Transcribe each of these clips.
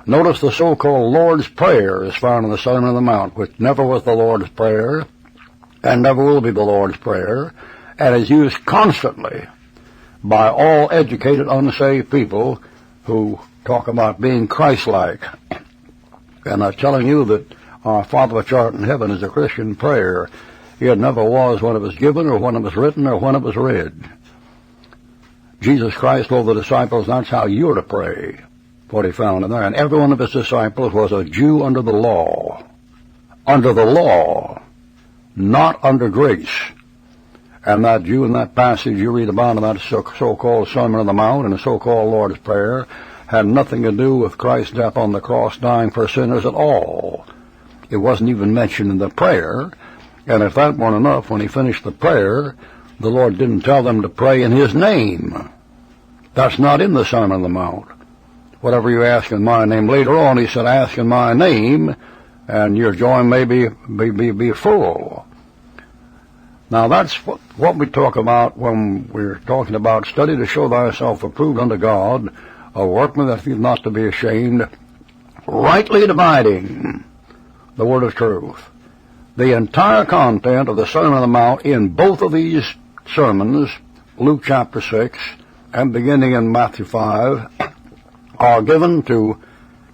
Notice the so-called Lord's Prayer is found in the Sermon on the Mount, which never was the Lord's Prayer and never will be the Lord's Prayer, and is used constantly by all educated, unsaved people who talk about being Christ-like. And I'm telling you that our Father which art in heaven is a Christian prayer. It never was when it was given or when it was written or when it was read. Jesus Christ told the disciples that's how you're to pray, what he found in there. And every one of his disciples was a Jew under the law. Under the law, not under grace. And that Jew in that passage you read about in that so-called Sermon on the Mount and the so-called Lord's Prayer had nothing to do with Christ's death on the cross dying for sinners at all. It wasn't even mentioned in the prayer. And if that weren't enough, when he finished the prayer, the Lord didn't tell them to pray in his name. That's not in the Sermon on the Mount. Whatever you ask in my name. Later on, he said, ask in my name, and your joy may be full. Now, that's what we talk about when we're talking about study to show thyself approved unto God, a workman that is not to be ashamed, rightly dividing the word of truth. The entire content of the Sermon on the Mount in both of these sermons, Luke chapter 6 and beginning in Matthew 5, are given to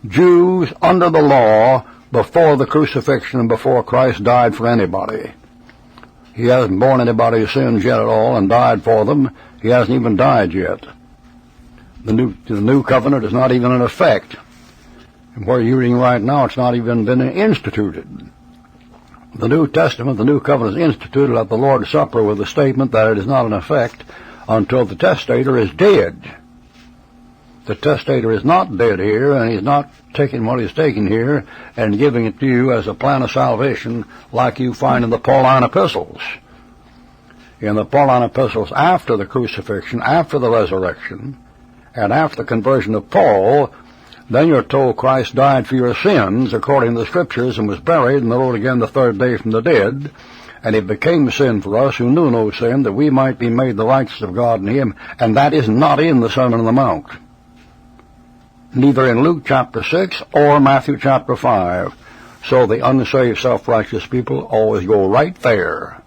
Jews under the law before the crucifixion and before Christ died for anybody. He hasn't borne anybody's sins yet at all and died for them. He hasn't even died yet. The new covenant is not even in effect. And where you're reading right now, it's not even been instituted. The New Testament, the New Covenant, is instituted at the Lord's Supper with the statement that it is not in effect until the testator is dead. The testator is not dead here, and he's not taking what he's taking here and giving it to you as a plan of salvation like you find in the Pauline epistles. In the Pauline epistles after the crucifixion, after the resurrection, and after the conversion of Paul, then you're told Christ died for your sins according to the Scriptures and was buried and rose again the third day from the dead. And he became sin for us who knew no sin, that we might be made the righteousness of God in him. And that is not in the Sermon on the Mount. Neither in Luke chapter 6 or Matthew chapter 5. So the unsaved self-righteous people always go right there.